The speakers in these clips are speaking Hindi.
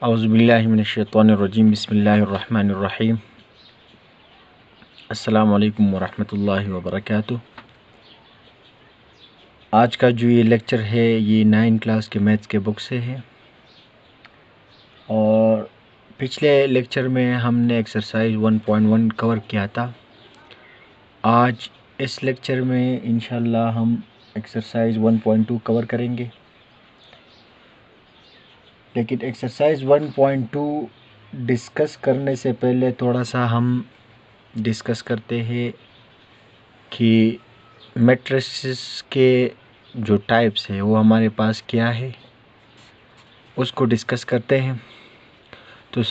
औज़ुबिल्लाहिमिनश्शैतानिर्रजीम बिस्मिल्लाहिर्रहमानिर्रहीम। अस्सलामु अलैकुम वरहमतुल्लाहि वबरकातुहू। आज का जो ये लेक्चर है ये 9 क्लास के मैथ्स के बुक से है और पिछले लेक्चर में हमने एक्सरसाइज 1.1 कवर किया था। आज इस लेक्चर में इंशाल्लाह हम एक्सरसाइज 1.2 कवर करेंगे, लेकिन एक्सरसाइज 1.2 डिस्कस करने से पहले थोड़ा सा हम डिस्कस करते हैं कि मैट्रिसेस के जो टाइप्स है वो हमारे पास क्या है, उसको डिस्कस करते हैं। तो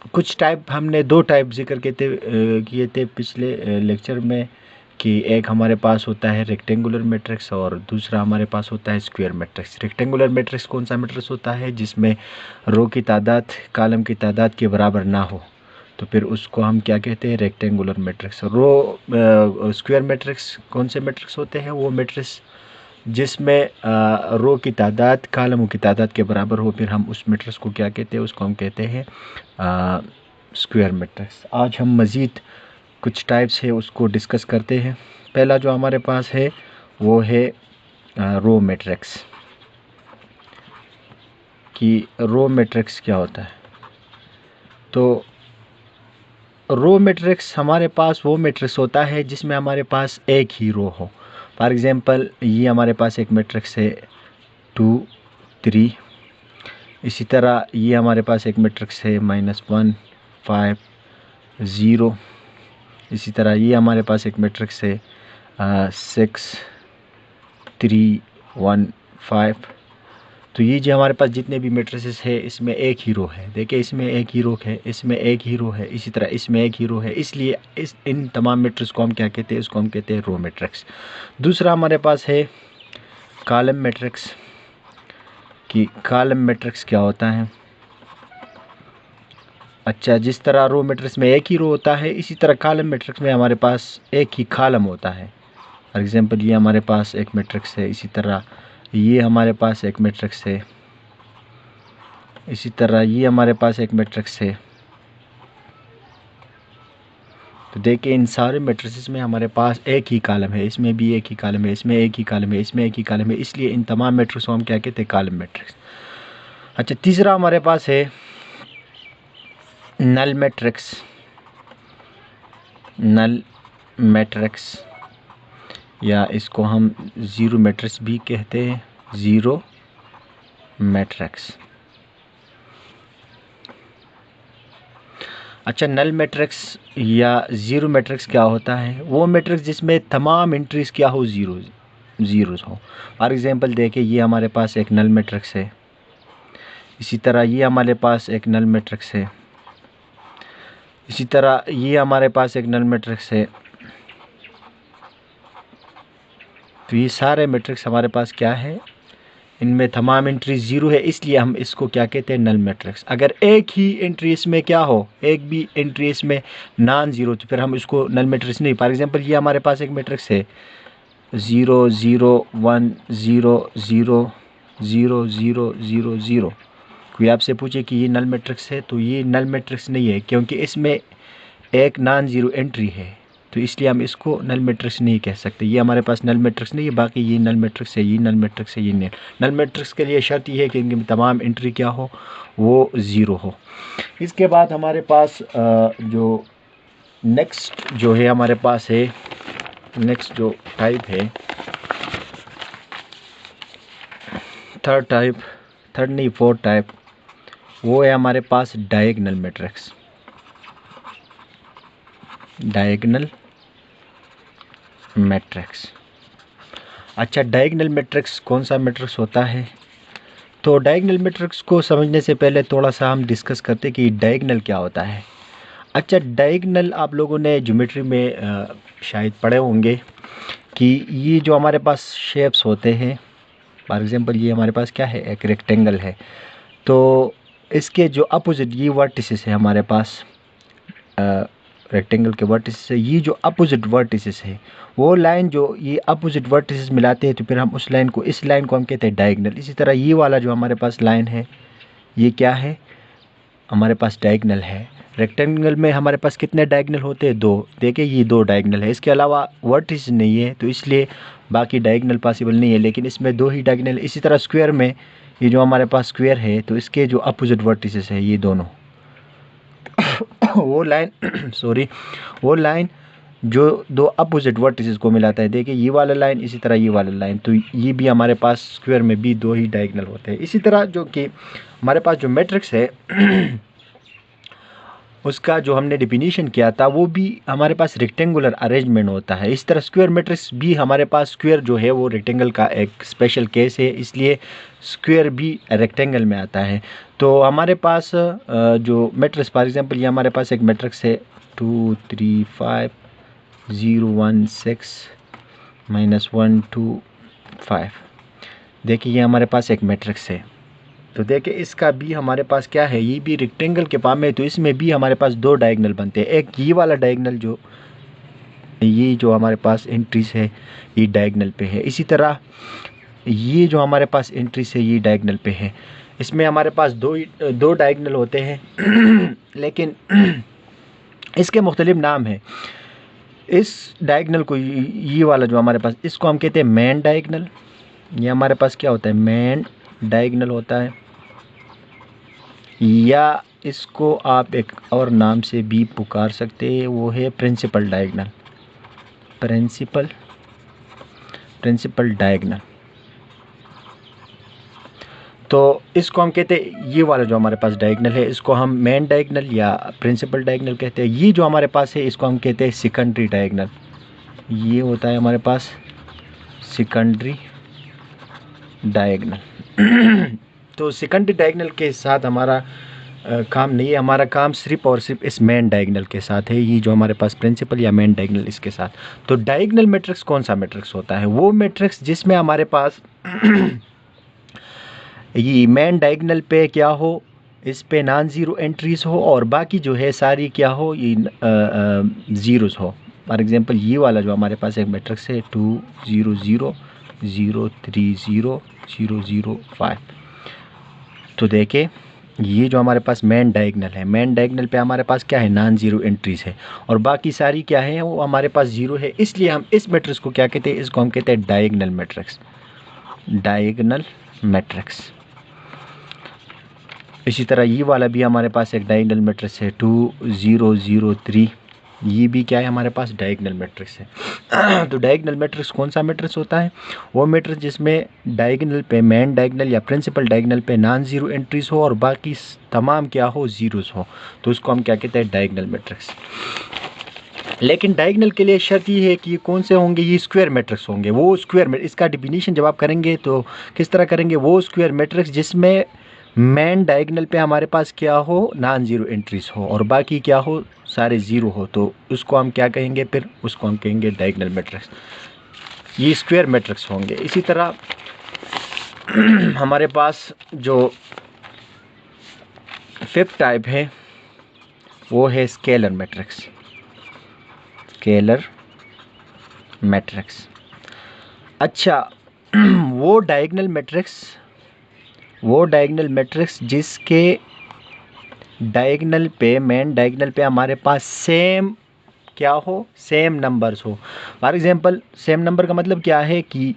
कुछ टाइप हमने 2 टाइप जिक्र किए थे पिछले लेक्चर में कि एक हमारे पास होता है रेक्टेंगुलर मैट्रिक्स और दूसरा हमारे पास होता है स्क्वायर मैट्रिक्स। रेक्टेंगुलर मैट्रिक्स कौन सा मैट्रिक्स होता है? जिसमें रो की तादाद कॉलम की तादाद के बराबर ना हो, तो फिर उसको हम क्या कहते हैं? Rectangular matrix. स्क्वायर मैट्रिक्स कौन से मैट्रिक्स होते हैं? वो मैट्रिक्स जिसमें रो की तादाद कॉलमों की तादाद के बराबर हो, फिर हम उस मैट्रिक्स को क्या कहते हैं? उसको हम कहते हैं स्क्वायर मैट्रिक्स। आज हम मज़ीद कुछ टाइप्स है उसको डिस्कस करते हैं। पहला जो हमारे पास है वो है रो मैट्रिक्स। कि रो मैट्रिक्स क्या होता है? तो रो मैट्रिक्स हमारे पास वो मैट्रिक्स होता है जिसमें हमारे पास एक ही रो हो। फॉर एग्ज़ाम्पल ये हमारे पास एक मैट्रिक्स है 2 3। इसी तरह ये हमारे पास एक मैट्रिक्स है -1 5 0। इसी तरह ये हमारे पास एक मैट्रिक्स है 6 3 1 5। तो ये जो हमारे पास जितने भी मैट्रिसेस है इसमें एक ही रो है। देखिए इसमें एक ही रो है, इसमें एक ही रो है, इसी तरह इसमें एक ही रो है, इसलिए इन तमाम मैट्रिक्स को हम क्या कहते हैं? इसको हम कहते हैं रो मैट्रिक्स। दूसरा हमारे पास है कॉलम मैट्रिक्स। कि कॉलम मैट्रिक्स क्या होता है? अच्छा, जिस तरह रो मैट्रिक्स में एक ही रो होता है, इसी तरह कॉलम मैट्रिक्स में हमारे पास एक ही कॉलम होता है। फॉर एग्जांपल ये हमारे पास एक मैट्रिक्स है, इसी तरह ये हमारे पास एक मैट्रिक्स है, इसी तरह ये हमारे पास एक मैट्रिक्स है। तो देखिए इन सारे मैट्रिसेस में हमारे पास एक ही कॉलम है, इसमें भी एक ही कॉलम है, इसमें एक ही कॉलम है, इसमें एक ही कॉलम है, इसलिए इन तमाम मैट्रिक्स को हम क्या कहते हैं? Column matrix. अच्छा, तीसरा हमारे पास है नल मैट्रिक्स। नल मैट्रिक्स या इसको हम ज़ीरो मैट्रिक्स भी कहते हैं, ज़ीरो मैट्रिक्स। अच्छा, नल मैट्रिक्स या ज़ीरो मैट्रिक्स क्या होता है? वो मैट्रिक्स जिसमें तमाम एंट्रीज़ क्या हो? ज़ीरोज़ हो। फॉर एग्ज़ाम्पल देखिए ये हमारे पास एक नल मैट्रिक्स है, इसी तरह ये हमारे पास एक नल मैट्रिक्स है, इसी तरह ये हमारे पास एक नल मैट्रिक्स है। तो ये सारे मैट्रिक्स हमारे पास क्या है? इनमें तमाम एंट्री ज़ीरो है, इसलिए हम इसको क्या कहते हैं? Null matrix. अगर एक ही एंट्री इसमें क्या हो, एक भी एंट्री इसमें नॉन ज़ीरो, तो फिर हम इसको नल मैट्रिक्स नहीं। फॉर एग्जांपल ये हमारे पास एक मैट्रिक्स है 0 0 1 0 0 0 0 0 0। कोई आपसे पूछे कि ये नल मैट्रिक्स है, तो ये नल मैट्रिक्स नहीं है, क्योंकि इसमें एक नॉन ज़ीरो एंट्री है, तो इसलिए हम इसको नल मैट्रिक्स नहीं कह सकते। ये हमारे पास नल मैट्रिक्स नहीं है, बाकी ये नल मैट्रिक्स है, ये नल मैट्रिक्स है, ये नल मैट्रिक्स के लिए शर्त ये है कि इनकी तमाम एंट्री क्या हो? वो ज़ीरो हो। इसके बाद हमारे पास जो नेक्स्ट जो है हमारे पास है, नेक्स्ट जो टाइप है, फोर्थ टाइप, वो है हमारे पास डायगोनल मैट्रिक्स। Diagonal matrix. अच्छा, डायगोनल मैट्रिक्स कौन सा मैट्रिक्स होता है? तो डायगोनल मैट्रिक्स को समझने से पहले थोड़ा सा हम डिस्कस करते हैं कि डायगोनल क्या होता है। अच्छा, डायगोनल आप लोगों ने ज्योमेट्री में शायद पढ़े होंगे कि ये जो हमारे पास शेप्स होते हैं, फॉर एग्जांपल ये हमारे पास क्या है? एक रेक्टेंगल है, तो इसके जो अपोजिट ये वर्टिसेस है हमारे पास, रेक्टेंगल के वर्टिसेस से ये जो अपोजिट वर्टिसेस है, वो लाइन जो ये अपोजिट वर्टिसेस मिलाते हैं, तो फिर हम उस लाइन को, इस लाइन को हम कहते हैं डायगोनल। इसी तरह ये वाला जो हमारे पास लाइन है, ये क्या है, हमारे पास डायगोनल है। रेक्टेंगल में हमारे पास कितने डायगोनल होते हैं, 2। देखिए ये 2 डायगोनल है, इसके अलावा वर्टिस नहीं है, तो इसलिए बाकी डायगोनल पॉसिबल नहीं है, लेकिन इसमें 2 ही डायगोनल। इसी तरह स्क्वायर में ये जो हमारे पास स्क्वायर है, तो इसके जो अपोजिट वर्टिसेस है ये दोनों वो लाइन सॉरी, वो लाइन जो 2 अपोजिट वर्टिसेस को मिलाता है। देखिए ये वाला लाइन, इसी तरह ये वाला लाइन, तो ये भी हमारे पास स्क्वायर में भी 2 ही डायगोनल होते हैं। इसी तरह जो कि हमारे पास जो मैट्रिक्स है उसका जो हमने डिफिनीशन किया था, वो भी हमारे पास रेक्टेंगुलर अरेंजमेंट होता है। इस तरह स्क्वायर मैट्रिक्स भी हमारे पास, स्क्वायर जो है वो रेक्टेंगल का एक स्पेशल केस है, इसलिए स्क्वायर भी रेक्टेंगल में आता है। तो हमारे पास जो मैट्रिक्स, फॉर एग्जांपल ये हमारे पास एक मैट्रिक्स है 2 3 5 0 1 6 -1 2 5। देखिए ये हमारे पास एक मैट्रिक्स है, तो देखिए इसका भी हमारे पास क्या है, ये भी रेक्टेंगल के फॉर्म में, तो इसमें भी हमारे पास 2 डायगोनल बनते हैं। एक ये वाला डायगोनल जो ये जो हमारे पास एंट्रीज है ये डायगोनल पे है। इसी तरह ये जो हमारे पास एंट्रीज है ये डायगोनल पे है। इसमें हमारे पास दो डायगोनल होते हैं लेकिन इसके मुख्तलिफ नाम हैं। इस डायगोनल को, ये वाला जो हमारे पास, इसको हम कहते हैं मेन डायगोनल। ये हमारे पास क्या होता है, मेन डायगोनल होता है, या इसको आप एक और नाम से भी पुकार सकते हैं, वो है प्रिंसिपल डायगोनल। प्रिंसिपल डायगोनल, तो इसको हम कहते हैं, ये वाला जो हमारे पास डायगोनल है इसको हम मेन डायगोनल या प्रिंसिपल डायगोनल कहते हैं। ये जो हमारे पास है इसको हम कहते हैं सेकेंडरी डायगोनल। ये होता है हमारे पास सेकेंडरी डायगोनल। तो सेकेंडरी डायगोनल के साथ हमारा काम नहीं है, हमारा काम सिर्फ और सिर्फ इस मेन डायगोनल के साथ है, ये जो हमारे पास प्रिंसिपल या मेन डायगोनल इसके साथ। तो डायगोनल मैट्रिक्स कौन सा मैट्रिक्स होता है, वो मैट्रिक्स जिसमें हमारे पास ये मेन डायगोनल पे क्या हो, इस पे नॉन ज़ीरो एंट्रीज हो और बाकी जो है सारी क्या हो, ये ज़ीरोज़ हो। फॉर एग्जांपल ये वाला जो हमारे पास एक मैट्रिक्स है 2 0 0 0 3 0 0 0 5। तो देखें ये जो हमारे पास मेन डायगोनल है, मेन डायगोनल पे हमारे पास क्या है, नॉन ज़ीरो एंट्रीज है और बाकी सारी क्या है, वो हमारे पास ज़ीरो है। इसलिए हम इस मैट्रिक्स को क्या कहते हैं, इसको हम कहते हैं डायगोनल मैट्रिक्स। Diagonal matrix. इसी तरह ये वाला भी हमारे पास एक डायगोनल मैट्रिक्स है 2 0 0 3। ये भी क्या है, हमारे पास डायगोनल मैट्रिक्स है। तो डायगोनल मैट्रिक्स कौन सा मैट्रिक्स होता है, वो मैट्रिक्स जिसमें डायगोनल पे, मेन डायगोनल या प्रिंसिपल डायगोनल पे नॉन ज़ीरो एंट्रीज हो और बाकी तमाम क्या हो, ज़ीरोज़ हो, तो उसको हम क्या कहते हैं, डायगोनल मैट्रिक्स। लेकिन डायगोनल के लिए शर्त ये है कि ये कौन से होंगे, ये स्क्वायर मैट्रिक्स होंगे। वो स्क्वायर, इसका डिफिनीशन जब आप करेंगे तो किस तरह करेंगे, वो स्क्वायर मैट्रिक्स जिसमें मेन डायगोनल पे हमारे पास क्या हो, नॉन ज़ीरो एंट्रीज हो और बाकी क्या हो, सारे ज़ीरो हो, तो उसको हम क्या कहेंगे, फिर उसको हम कहेंगे डायगोनल मैट्रिक्स। ये स्क्वायर मैट्रिक्स होंगे। इसी तरह हमारे पास जो फिफ्थ टाइप है वो है स्केलर मैट्रिक्स। Scalar matrix. अच्छा, वो डायगोनल मैट्रिक्स जिसके डायगोनल पे, मेन डायगोनल पे हमारे पास सेम क्या हो, सेम नंबर्स हो। फॉर एग्जांपल सेम नंबर का मतलब क्या है कि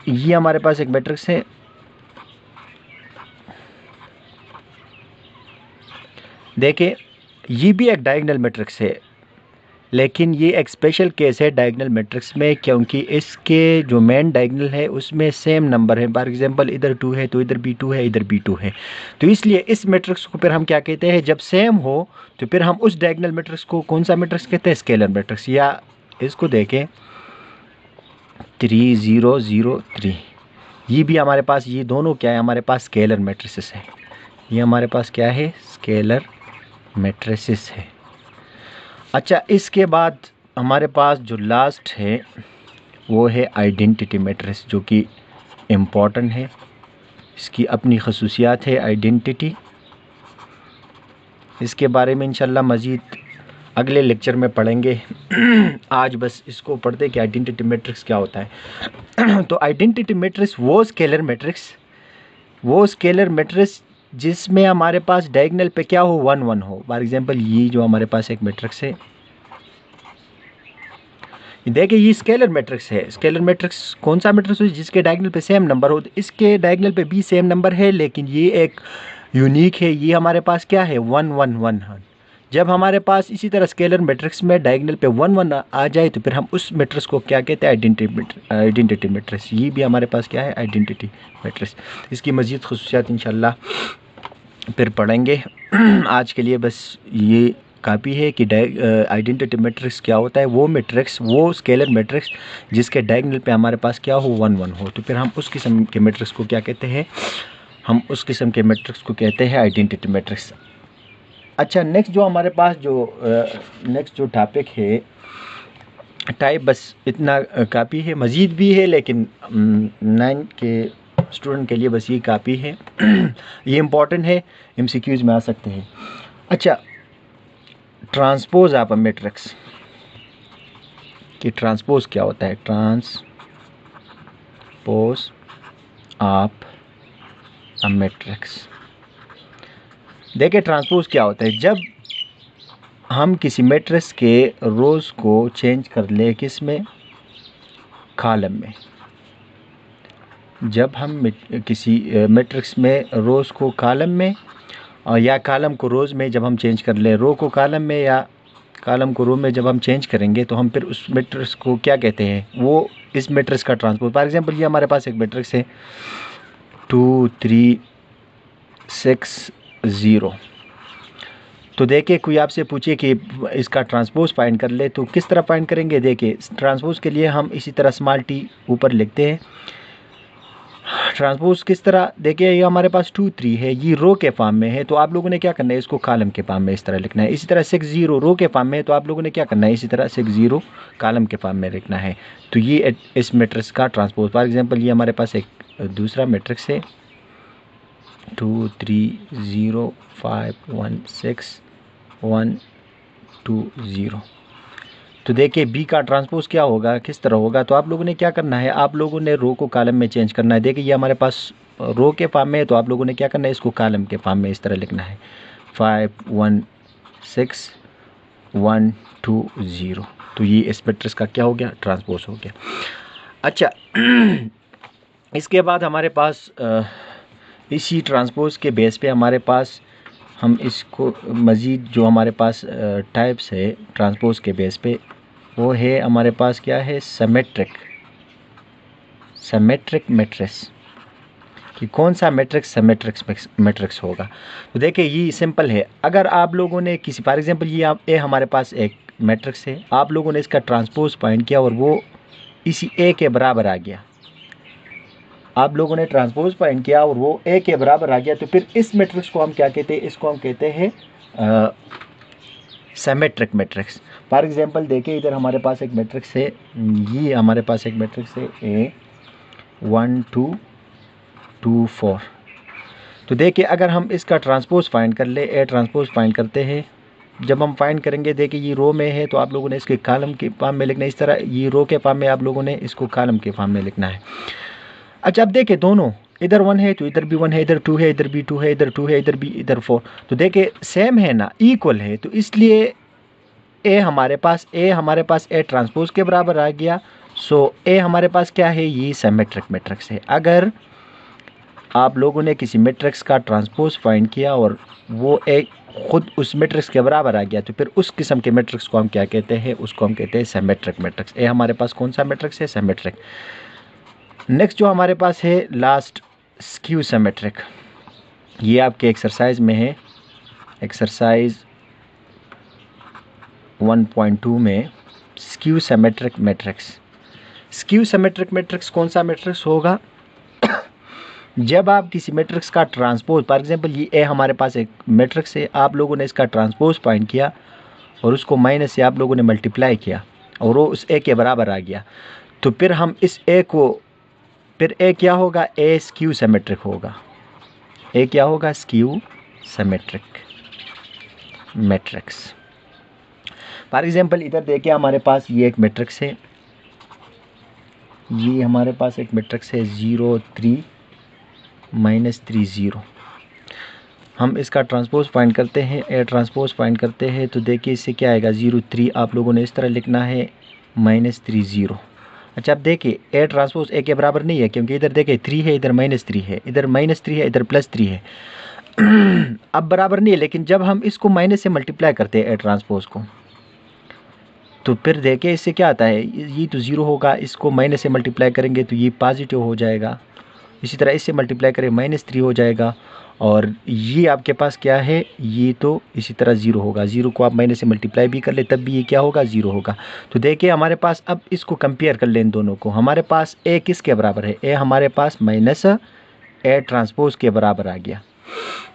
ये हमारे पास एक मैट्रिक्स है, देखिए ये भी एक डायगोनल मैट्रिक्स है, लेकिन ये एक स्पेशल केस है डायगोनल मैट्रिक्स में, क्योंकि इसके जो मेन डायगोनल है उसमें सेम नंबर है। फॉर एग्जांपल इधर 2 है तो इधर भी 2 है, इधर भी 2 है, तो इसलिए इस मैट्रिक्स को फिर हम क्या कहते हैं, जब सेम हो तो फिर हम उस डायगोनल मैट्रिक्स को कौन सा मैट्रिक्स कहते हैं, स्केलर मैट्रिक्स। या इसको देखें 3 0 0 3, ये भी हमारे पास, ये दोनों क्या है, हमारे पास स्केलर मैट्रिसेस है। ये हमारे पास क्या है, स्केलर मैट्रिसेस है। अच्छा, इसके बाद हमारे पास जो लास्ट है वो है आइडेंटिटी मैट्रिक्स, जो कि इम्पॉर्टेंट है, इसकी अपनी खसूसियात है आइडेंटिटी। इसके बारे में इंशाल्लाह मज़ीद अगले लेक्चर में पढ़ेंगे। आज बस इसको पढ़ते कि आइडेंटिटी मैट्रिक्स क्या होता है। तो आइडेंटिटी मैट्रिक्स वो स्केलर मैट्रिक्स जिसमें हमारे पास डायगोनल पे क्या हो, 1 1 हो। फॉर एग्जांपल ये जो हमारे पास एक मैट्रिक्स है, देखिए ये स्केलर मैट्रिक्स है। स्केलर मैट्रिक्स कौन सा मैट्रिक्स हो, जिसके डायगोनल पे सेम नंबर हो। तो इसके डायगोनल पे भी सेम नंबर है, लेकिन ये एक यूनिक है। ये हमारे पास क्या है, 1 1 1 है। जब हमारे पास इसी तरह स्केलर मैट्रिक्स में डायगोनल पे 1 1 आ जाए तो फिर हम उस मैट्रिक्स को क्या कहते हैं, आइडेंटिटी मैट्रिक्स। ये भी हमारे पास क्या है, आइडेंटिटी मैट्रिक्स। इसकी मज़ीद खुसूसियात इंशाल्लाह फिर पढ़ेंगे। आज के लिए बस ये काफ़ी है कि आइडेंटिटी मैट्रिक्स क्या होता है। वो मैट्रिक्स, वो स्केलर मैट्रिक्स जिसके डायगोनल पे हमारे पास क्या हो, 1 1 हो। तो फिर हम उस किस्म के मैट्रिक्स को क्या कहते हैं, हम उस किस्म के मैट्रिक्स को कहते हैं आइडेंटिटी मैट्रिक्स। अच्छा, नेक्स्ट जो हमारे पास नेक्स्ट जो टॉपिक है टाइप, बस इतना काफ़ी है। मज़ीद भी है लेकिन 9 के स्टूडेंट के लिए बस ये काफ़ी है। ये इम्पॉर्टेंट है, MCQs में आ सकते हैं। अच्छा, ट्रांसपोज ऑफ अ मैट्रिक्स कि ट्रांसपोज क्या होता है। ट्रांसपोज ऑफ अ मैट्रिक्स, देखिए ट्रांसपोज क्या होता है। जब हम किसी मैट्रिक्स के रोज को चेंज कर ले, किस में, कॉलम में। जब हम किसी मैट्रिक्स में रोज को कॉलम में और या कॉलम को रोज में जब हम चेंज कर ले, रो को कॉलम में या कॉलम को रो में जब हम चेंज करेंगे तो हम फिर उस मैट्रिक्स को क्या कहते हैं, वो इस मैट्रिक्स का ट्रांसपोज। फॉर एग्जांपल ये हमारे पास एक मैट्रिक्स है 2 3 6 0। तो देखिए कोई आपसे पूछे कि इसका ट्रांसपोज फाइंड कर ले तो किस तरह फाइंड करेंगे। देखिए ट्रांसपोज के लिए हम इसी तरह स्मॉल टी ऊपर लिखते हैं। ट्रांसपोज किस तरह, देखिए ये हमारे पास 2 3 है, ये रो के फॉर्म में है तो आप लोगों ने क्या करना है, इसको कॉलम के फॉर्म में इस तरह लिखना है। इसी तरह 6 0 रो के फॉर्म में है तो आप लोगों ने क्या करना है, इसी तरह 6 0 कॉलम के फॉर्म में लिखना है। तो ये इस मैट्रिक्स का ट्रांसपोज। फॉर एग्जांपल ये हमारे पास एक दूसरा मैट्रिक्स है 2 3 0 5 1 6 1 2 0। तो देखिए बी का ट्रांसपोज क्या होगा, किस तरह होगा। तो आप लोगों ने क्या करना है, आप लोगों ने रो को कॉलम में चेंज करना है। देखिए ये हमारे पास रो के फॉर्म में है तो आप लोगों ने क्या करना है, इसको कॉलम के फॉर्म में इस तरह लिखना है 5 1 6 1 2 0। तो ये इस मैट्रिक्स का क्या हो गया, ट्रांसपोज हो गया। अच्छा, इसके बाद हमारे पास इसी ट्रांसपोज के बेस पे हमारे पास हम इसको मज़ीद जो हमारे पास टाइप्स है ट्रांसपोज के बेस पे, वो है हमारे पास क्या है, सिमेट्रिक मैट्रिक्स। कि कौन सा मैट्रिक्स सिमेट्रिक मैट्रिक्स होगा। तो देखिए ये सिंपल है। अगर आप लोगों ने किसी, फॉर एग्जांपल ये हमारे पास एक मैट्रिक्स है, आप लोगों ने इसका ट्रांसपोज फाइंड किया और वो इसी ए के बराबर आ गया। आप लोगों ने ट्रांसपोज फाइंड किया और वो ए के बराबर आ गया, तो फिर इस मैट्रिक्स को हम क्या कहते हैं, इसको हम कहते हैं सिमेट्रिक मैट्रिक्स। फॉर एग्जांपल देखिए इधर हमारे पास एक मैट्रिक्स है, ये हमारे पास एक मैट्रिक्स है ए 1 2 2 4। तो देखिए अगर हम इसका ट्रांसपोज फाइंड कर ले, ए ट्रांसपोज फाइंड करते हैं, जब हम फाइंड करेंगे देखिए ये रो में है तो आप लोगों ने इसके कॉलम के फॉर्म में लिखना है। इस तरह ये रो के फॉर्म में आप लोगों ने इसको कॉलम के फॉर्म में लिखना है। अच्छा, अब देखिए दोनों, इधर 1 है तो इधर भी 1 है, इधर 2 है, इधर भी 2 है, इधर 2 है, इधर भी, इधर 4। तो देखिए सेम है ना, इक्वल है, तो इसलिए ए हमारे पास ए ट्रांसपोज के बराबर आ गया। सो ए हमारे पास क्या है, ये सिमेट्रिक मैट्रिक्स है। अगर आप लोगों ने किसी मैट्रिक्स का ट्रांसपोज फाइंड किया और वो एक खुद उस मैट्रिक्स के बराबर आ गया, तो फिर उस किस्म के मैट्रिक्स को हम क्या कहते हैं, उसको हम कहते हैं सिमेट्रिक मैट्रिक्स। ए हमारे पास कौन सा मैट्रिक्स है, सिमेट्रिक। नेक्स्ट जो हमारे पास है लास्ट, स्क्यू सिमेट्रिक। ये आपके एक्सरसाइज में है, एक्सरसाइज 1.2 में skew symmetric matrix. Skew symmetric matrix कौन सा मैट्रिक्स होगा, जब आप किसी मैट्रिक्स का ट्रांसपोज, फॉर एग्जांपल ये ए हमारे पास एक मैट्रिक्स है, आप लोगों ने इसका ट्रांसपोज फाइंड किया और उसको माइनस से आप लोगों ने मल्टीप्लाई किया और वो उस ए के बराबर आ गया, तो फिर हम इस ए को, फिर ए क्या होगा, ए स्क्यू सिमेट्रिक होगा। ए क्या होगा, skew symmetric matrix. For example इधर देखिए हमारे पास ये एक मैट्रिक्स है, ये हमारे पास एक मैट्रिक्स है 0 3 -3 0। हम इसका ट्रांसपोज फाइंड करते हैं, ए ट्रांसपोज फाइंड करते हैं तो देखिए इससे क्या आएगा 0 3 आप लोगों ने इस तरह लिखना है -3 0। अच्छा अब देखिए ए ट्रांसपोज ए के बराबर नहीं है क्योंकि इधर देखिए 3 है, इधर -3 है, इधर -3 है, इधर +3 है। अब बराबर नहीं है, लेकिन जब हम इसको माइनस से मल्टीप्लाई करते हैं ए ट्रांसपोज को तो फिर देखिए इससे क्या आता है, ये तो 0 होगा, इसको माइनस से मल्टीप्लाई करेंगे तो ये पॉजिटिव हो जाएगा, इसी तरह इससे मल्टीप्लाई करें -3 हो जाएगा, और ये आपके पास क्या है, ये तो इसी तरह 0 होगा। 0 को आप माइनस से मल्टीप्लाई भी कर ले तब भी ये क्या होगा 0 होगा। तो देखिए हमारे पास, अब इसको कंपेयर कर लें इन दोनों को, हमारे पास ए किसके बराबर है, ए हमारे पास माइनस ए ट्रांसपोज के बराबर आ गया।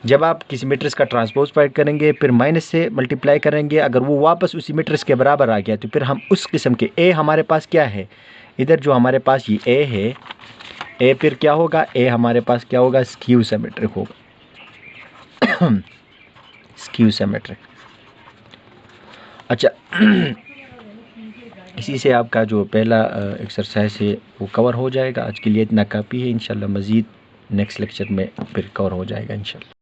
जब आप किसी मैट्रिक्स का ट्रांसपोज फाइंड करेंगे फिर माइनस से मल्टीप्लाई करेंगे, अगर वो वापस उसी मैट्रिक्स के बराबर आ गया तो फिर हम उस किस्म के, ए हमारे पास क्या है, इधर जो हमारे पास ये ए है, ए फिर क्या होगा, ए हमारे पास क्या होगा, स्क्यू सिमेट्रिक होगा। Skew symmetric. अच्छा इसी से आपका जो पहला एक्सरसाइज है वो कवर हो जाएगा। आज के लिए इतना काफ़ी है, इंशाल्लाह मज़ीद नेक्स्ट लेक्चर में फिर कवर हो जाएगा इंशाल्लाह।